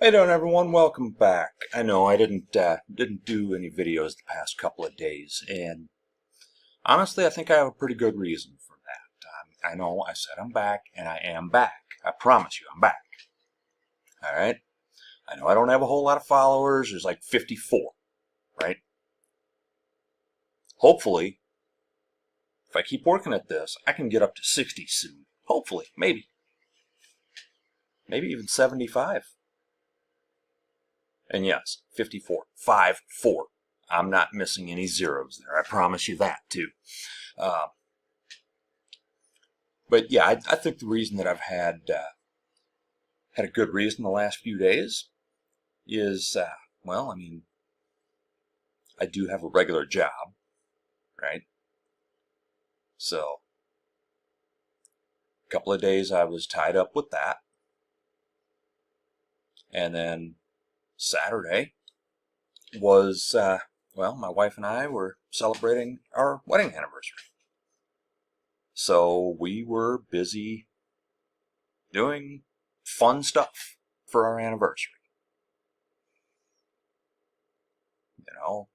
How you doing, everyone? Welcome back. I know I didn't do any videos the past couple of days, and honestly, I think I have a pretty good reason for that. I know I said I'm back, and I am back. I promise you, I'm back. All right. I know I don't have a whole lot of followers. There's like 54, right? Hopefully, if I keep working at this, I can get up to 60 soon. Hopefully, maybe even 75. And yes, 54, 5, 4. I'm not missing any zeros there. I promise you that too. Uh, but yeah, I think the reason that I've had a good reason the last few days is, well, I mean, I do have a regular job, right? So a couple of days I was tied up with that. And then Saturday was, well, my wife and I were celebrating our wedding anniversary. So we were busy doing fun stuff for our anniversary. You know,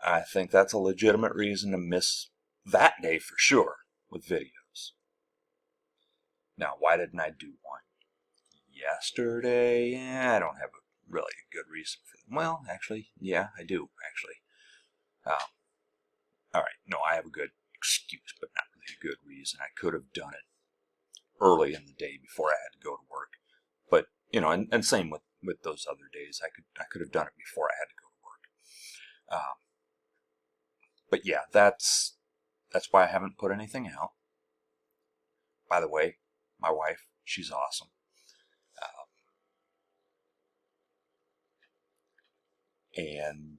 I think that's a legitimate reason to miss that day for sure with videos. Now, why didn't I do one yesterday? I don't have really a good reason for them. Well, actually, yeah, I do, actually. All right, no, I have a good excuse, but not really a good reason. I could have done it early in the day before I had to go to work. But, you know, and same with those other days. I could have done it before I had to go to work. But yeah, that's why I haven't put anything out. By the way, my wife, she's awesome. And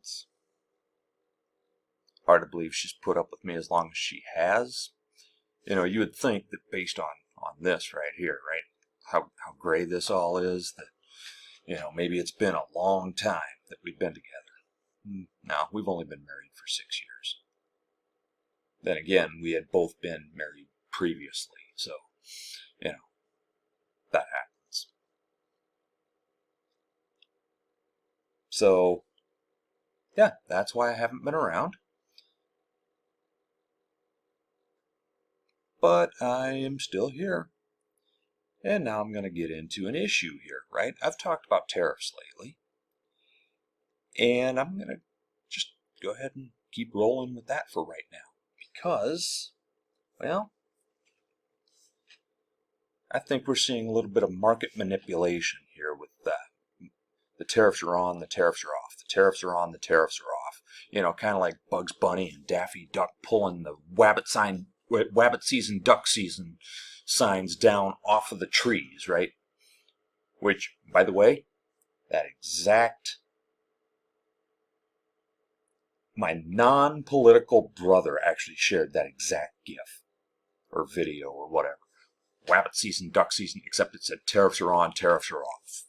hard to believe she's put up with me as long as she has. You know, you would think that based on this right here, right, how gray this all is, that, you know, maybe it's been a long time that we've been together. No, we've only been married for 6 years. Then again, we had both been married previously, so, you know, that happens. So, yeah, that's why I haven't been around. But I am still here. And now I'm going to get into an issue here, right? I've talked about tariffs lately. And I'm going to just go ahead and keep rolling with that for right now. Because, well, I think we're seeing a little bit of market manipulation here with the tariffs are on, the tariffs are off, the tariffs are on, the tariffs are off. You know, kind of like Bugs Bunny and Daffy Duck pulling the wabbit season, duck season signs down off of the trees, right? Which, by the way, my non-political brother actually shared that exact GIF or video or whatever. Wabbit season, duck season, except it said tariffs are on, tariffs are off.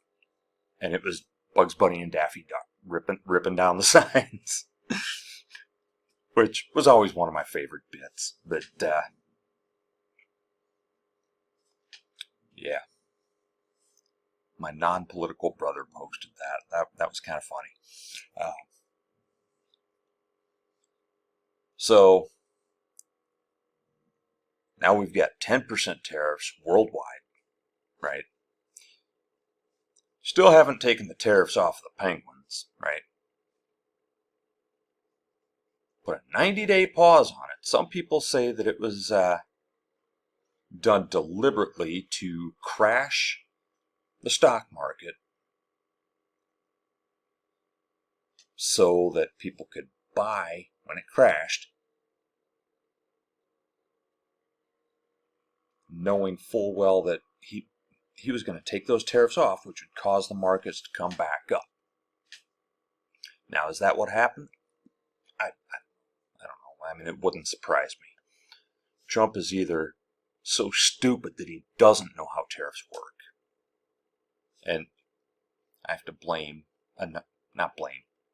And it was Bugs Bunny and Daffy Duck ripping down the signs. Which was always one of my favorite bits. But, yeah. My non-political brother posted that. That was kind of funny. So, now we've got 10% tariffs worldwide, right? Still haven't taken the tariffs off the penguins, right? Put a 90-day pause on it. Some people say that it was done deliberately to crash the stock market so that people could buy when it crashed, knowing full well that he was going to take those tariffs off, which would cause the markets to come back up. Now, is that what happened? I don't know. I mean, it wouldn't surprise me. Trump is either so stupid that he doesn't know how tariffs work, and I have to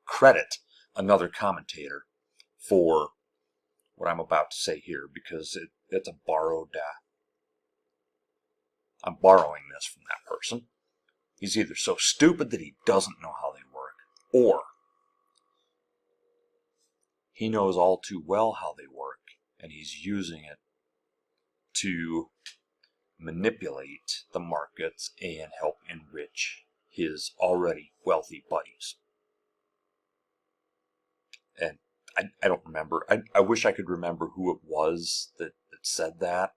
credit another commentator for what I'm about to say here, because it's a borrowed I'm borrowing this from that person. He's either so stupid that he doesn't know how they work, or he knows all too well how they work, and he's using it to manipulate the markets and help enrich his already wealthy buddies. And I don't remember. I wish I could remember who it was that said that,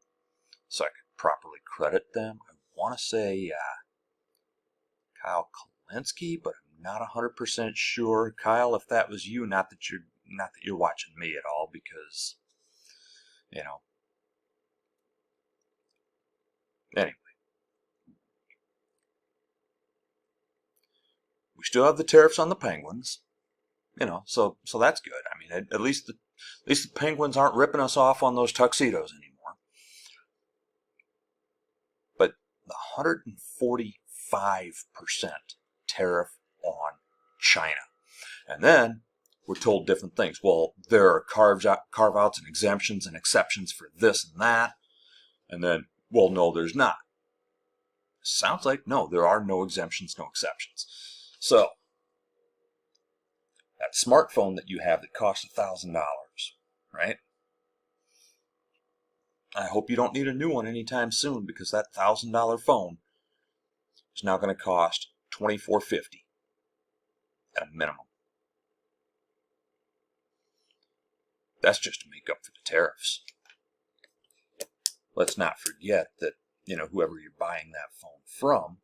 so I could properly credit them. I want to say Kyle Kalinske, but I'm not 100% sure. Kyle, if that was you, not that you're watching me at all, because Anyway, we still have the tariffs on the Penguins. So that's good. I mean, at least the Penguins aren't ripping us off on those tuxedos anymore. But the 145% tariff on China, and then we're told different things. Well, there are carve-outs and exemptions and exceptions for this and that, and then, well, no, there's not. Sounds like no, there are no exemptions, no exceptions. So that smartphone that you have that costs $1,000, right? I hope you don't need a new one anytime soon, because that $1,000 phone is now going to cost $2,450 at a minimum. That's just to make up for the tariffs. Let's not forget that, whoever you're buying that phone from,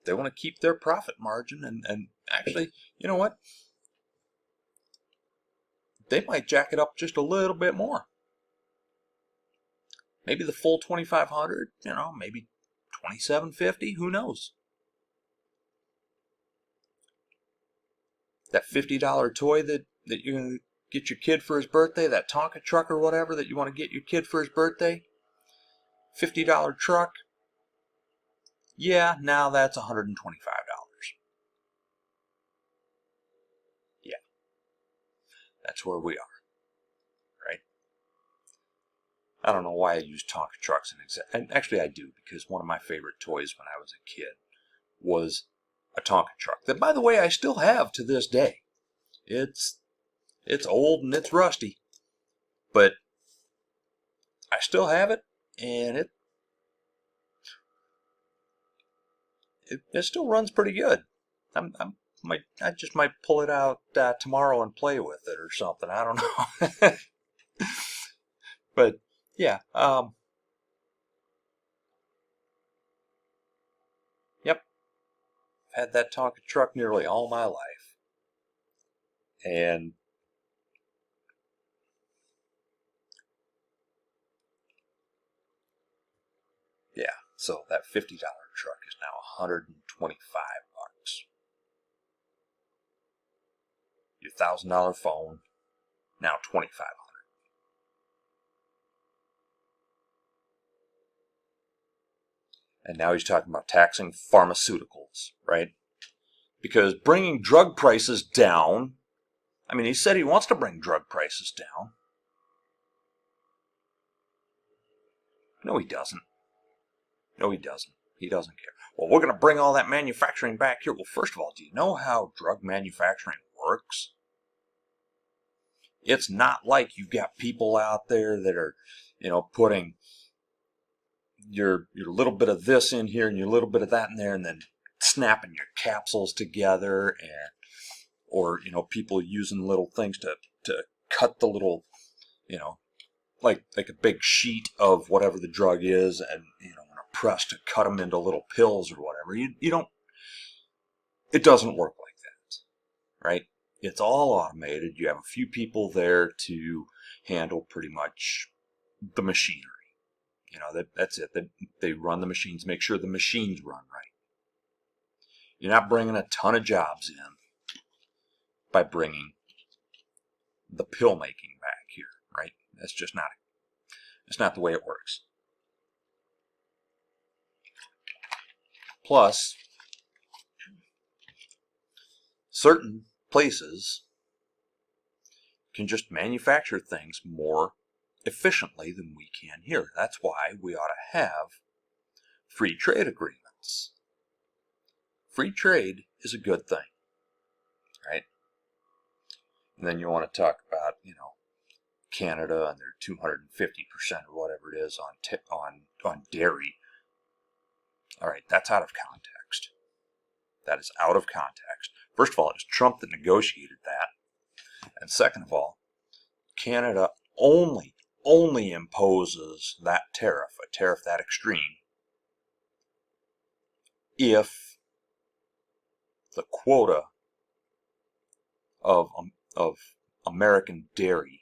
they want to keep their profit margin, and actually, you know what? They might jack it up just a little bit more. Maybe the full 2,500, maybe 2,750, who knows? That $50 toy that you're going to get your kid for his birthday, that Tonka truck or whatever that you want to get your kid for his birthday, $50 truck, yeah, now that's $125. Yeah, that's where we are, right? I don't know why I use Tonka trucks, and actually I do, because one of my favorite toys when I was a kid was a Tonka truck that, by the way, I still have to this day. It's old and it's rusty, but I still have it, and it still runs pretty good. I just might pull it out tomorrow and play with it or something. I don't know. But yeah, yep. I've had that Tonka truck nearly all my life, and yeah. So that $50 truck is now $125. Your $1,000 phone, now $2,500. And now he's talking about taxing pharmaceuticals, right? Because bringing drug prices down, I mean, he said he wants to bring drug prices down. No, he doesn't. No, he doesn't. He doesn't care. Well, we're going to bring all that manufacturing back here. Well, first of all, do you know how drug manufacturing works? It's not like you've got people out there that are, putting your little bit of this in here and your little bit of that in there, and then snapping your capsules together, or people using little things to cut the little, like a big sheet of whatever the drug is, and a press to cut them into little pills or whatever. You don't. It doesn't work like that, right? It's all automated. You have a few people there to handle pretty much the machinery. That's it. They run the machines, make sure the machines run right. You're not bringing a ton of jobs in by bringing the pill making back here, right? That's just not. It's not the way it works. Plus, certain places can just manufacture things more efficiently than we can here. That's why we ought to have free trade agreements. Free trade is a good thing, right? And then you want to talk about, Canada and their 250% or whatever it is on dairy. All right, that's out of context. That is out of context. First of all, it was Trump that negotiated that. And second of all, Canada only imposes that tariff, a tariff that extreme, if the quota of American dairy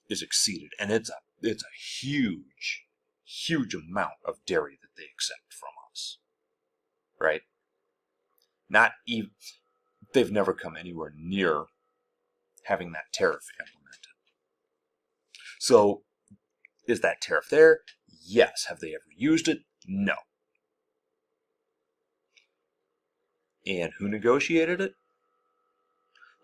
is exceeded, and it's a huge amount of dairy that they accept from us, right? Not even they've never come anywhere near having that tariff implemented. So, is that tariff there? Yes. Have they ever used it? No. And who negotiated it?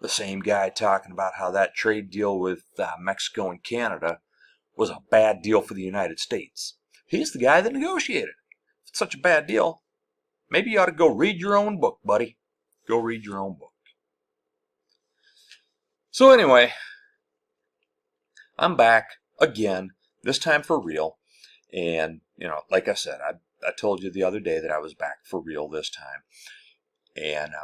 The same guy talking about how that trade deal with Mexico and Canada was a bad deal for the United States. He's the guy that negotiated it. If it's such a bad deal, maybe you ought to go read your own book, buddy. Go read your own book. So anyway, I'm back again, this time for real. And, like I said, I told you the other day that I was back for real this time. And I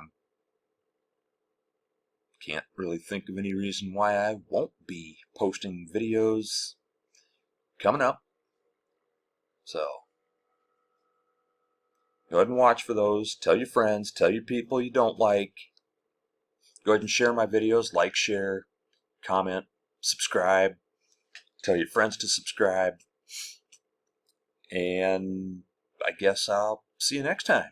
can't really think of any reason why I won't be posting videos coming up. So, go ahead and watch for those. Tell your friends. Tell your people you don't like. Go ahead and share my videos. Like, share, comment, subscribe. Tell your friends to subscribe. And I guess I'll see you next time.